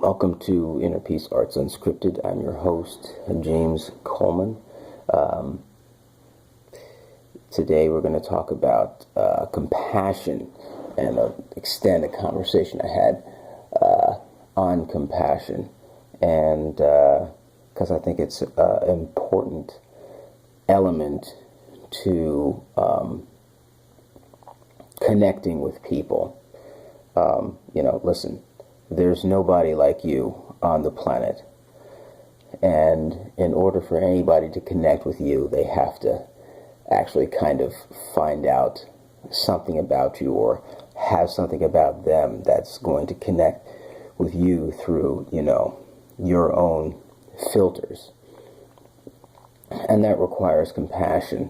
Welcome to Inner Peace Arts Unscripted. I'm your host, James Coleman. Today we're going to talk about compassion and extend a conversation I had on compassion, and because I think it's an important element to connecting with people. Listen, there's nobody like you on the planet, and in order for anybody to connect with you, they have to actually kind of find out something about you or have something about them that's going to connect with you through, your own filters. And that requires compassion,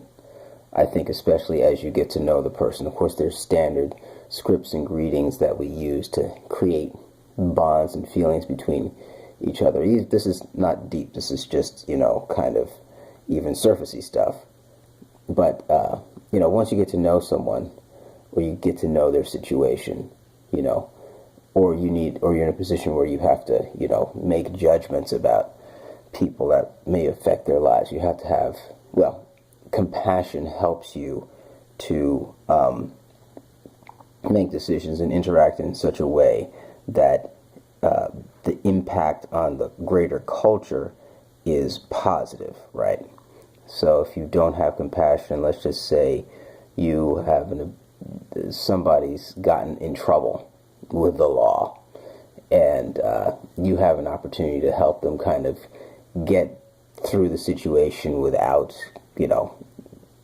I think, especially as you get to know the person. Of course, there's standard scripts and greetings that we use to create bonds and feelings between each other. This is not deep. This is just, kind of even surfacey stuff. But, once you get to know someone, or you get to know their situation, or you're in a position where you have to, make judgments about people that may affect their lives, you have to have, compassion helps you to make decisions and interact in such a way that the impact on the greater culture is positive, right? So if you don't have compassion, let's just say you have somebody's gotten in trouble with the law, and you have an opportunity to help them kind of get through the situation without,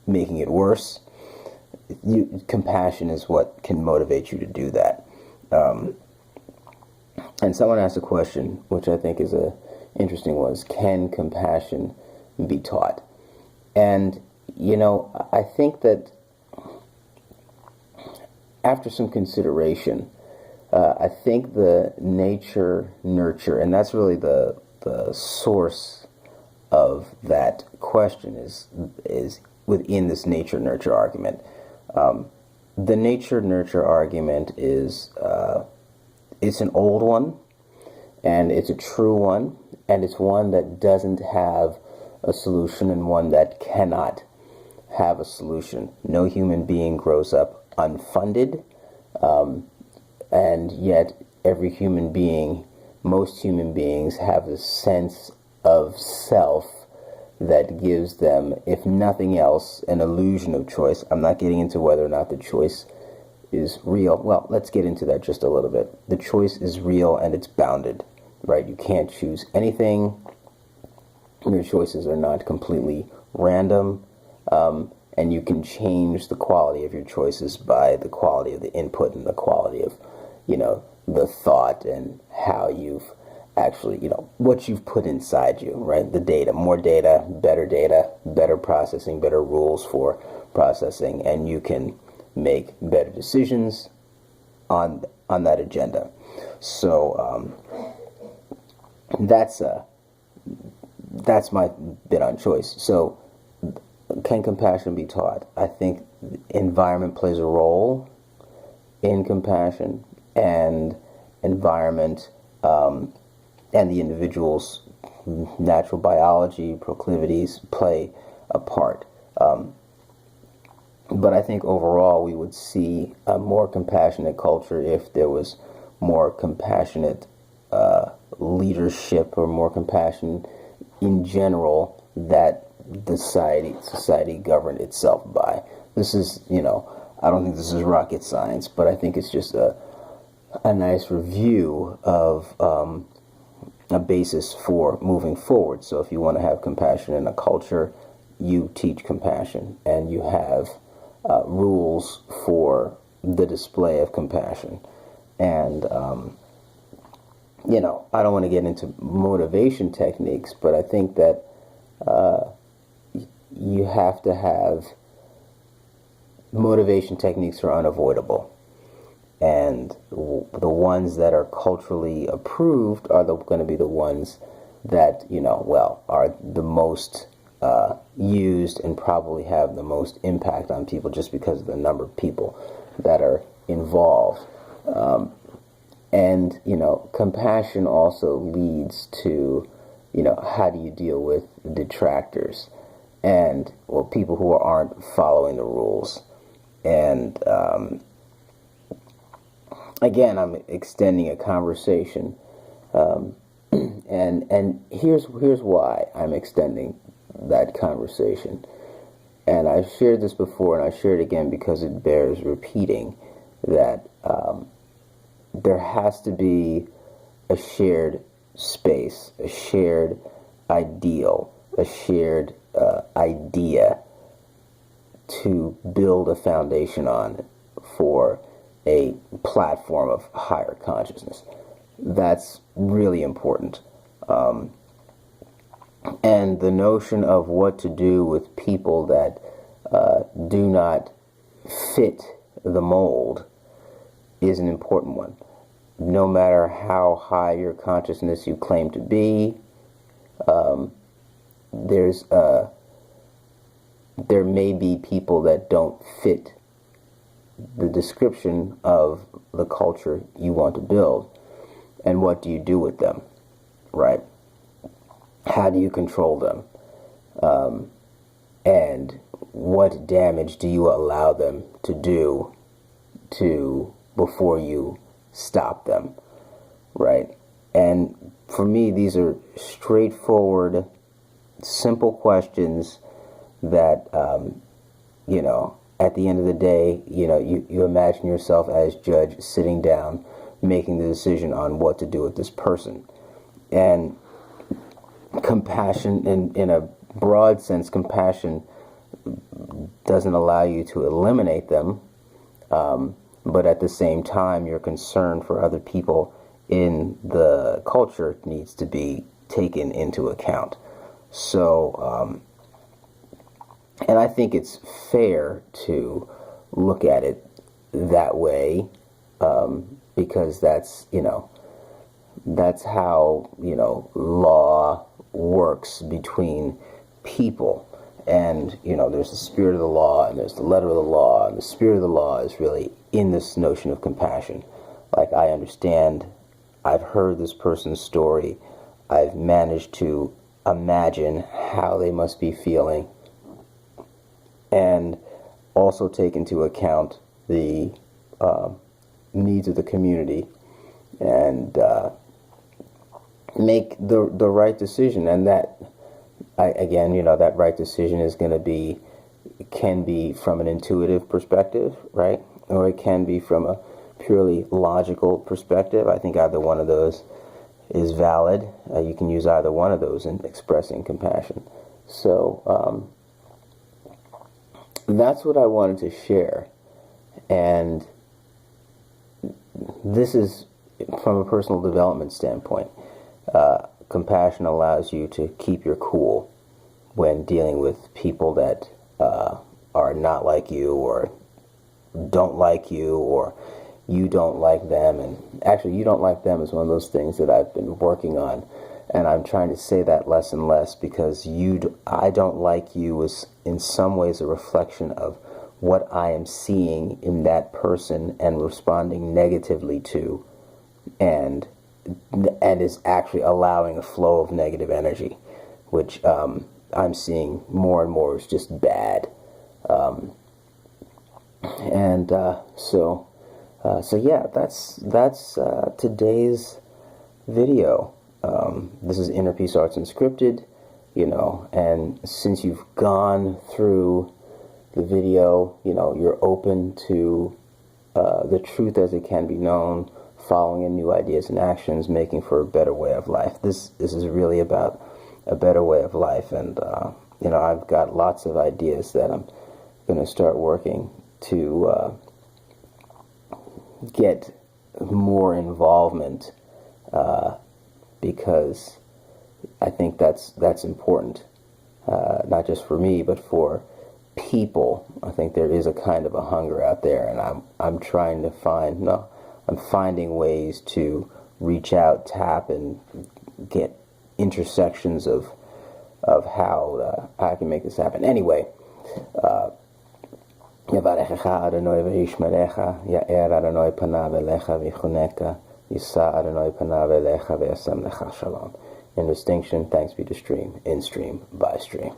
making it worse. Compassion is what can motivate you to do that. And someone asked a question, which I think is a interesting one: is can compassion be taught? And I think that after some consideration, I think the nature-nurture, and that's really the source of that question is within this nature-nurture argument. The nature-nurture argument is it's an old one, and it's a true one, and it's one that doesn't have a solution, and one that cannot have a solution. No human being grows up unfunded, and yet most human beings have a sense of self that gives them, if nothing else, an illusion of choice. I'm not getting into whether or not the choice is real. Well, let's get into that just a little bit. The choice is real, and it's bounded, right? You can't choose anything. Your choices are not completely random, and you can change the quality of your choices by the quality of the input and the quality of, the thought and how you've actually, what you've put inside you, right? The data, more data, better processing, better rules for processing, and you can make better decisions on that agenda. So that's my bit on choice. So can compassion be taught? I think environment plays a role in compassion, and environment and the individual's natural biology, proclivities play a part. But I think overall we would see a more compassionate culture if there was more compassionate leadership, or more compassion in general that the society governed itself by. This is, I don't think this is rocket science, but I think it's just a nice review of a basis for moving forward. So if you want to have compassion in a culture, you teach compassion, and you have rules for the display of compassion. And I don't want to get into motivation techniques, but I think that you have to have motivation techniques are unavoidable, and the ones that are culturally approved are going to be the ones that are the most used and probably have the most impact on people, just because of the number of people that are involved. And, compassion also leads to, how do you deal with detractors and, well, people who aren't following the rules. And, again, I'm extending a conversation. And here's why I'm extending that conversation. And I've shared this before, and I share it again because it bears repeating, that there has to be a shared space, a shared ideal, a shared idea to build a foundation on for a platform of higher consciousness. That's really important. And the notion of what to do with people that do not fit the mold is an important one. No matter how high your consciousness you claim to be, there may be people that don't fit the description of the culture you want to build. And what do you do with them, right? How do you control them? And what damage do you allow them to do before you stop them, right? And for me, these are straightforward, simple questions that, at the end of the day, you imagine yourself as judge sitting down, making the decision on what to do with this person. And compassion, in a broad sense, compassion doesn't allow you to eliminate them, but at the same time, your concern for other people in the culture needs to be taken into account. So, and I think it's fair to look at it that way, because that's how, law works between people. And, there's the spirit of the law and there's the letter of the law, and the spirit of the law is really in this notion of compassion. Like, I understand, I've heard this person's story, I've managed to imagine how they must be feeling, and also take into account the needs of the community, and make the right decision. And that, that right decision is going to be, can be from an intuitive perspective, right? Or it can be from a purely logical perspective. I think either one of those is valid. You can use either one of those in expressing compassion. So that's what I wanted to share. And this is from a personal development standpoint. Compassion allows you to keep your cool when dealing with people that are not like you, or don't like you, or you don't like them. And actually, you don't like them is one of those things that I've been working on, and I'm trying to say that less and less, because I don't like you is in some ways a reflection of what I am seeing in that person and responding negatively to, and is actually allowing a flow of negative energy, which I'm seeing more and more is just bad. So yeah, that's today's video. This is Inner Peace Arts Unscripted, and since you've gone through the video, you're open to the truth as it can be known, following in new ideas and actions, making for a better way of life. This is really about a better way of life, and I've got lots of ideas that I'm going to start working to get more involvement, because I think that's important, not just for me, but for people. I think there is a kind of a hunger out there, and I'm trying to I'm finding ways to reach out, tap, and get intersections of how I can make this happen. Anyway, Yavarechecha Adonai v'yishmerecha, Ya'er Adonai panav elecha v'yichuneka, Yisa Adonai panav elecha ve'asem lecha shalom. In distinction, thanks be to stream, in stream, by stream.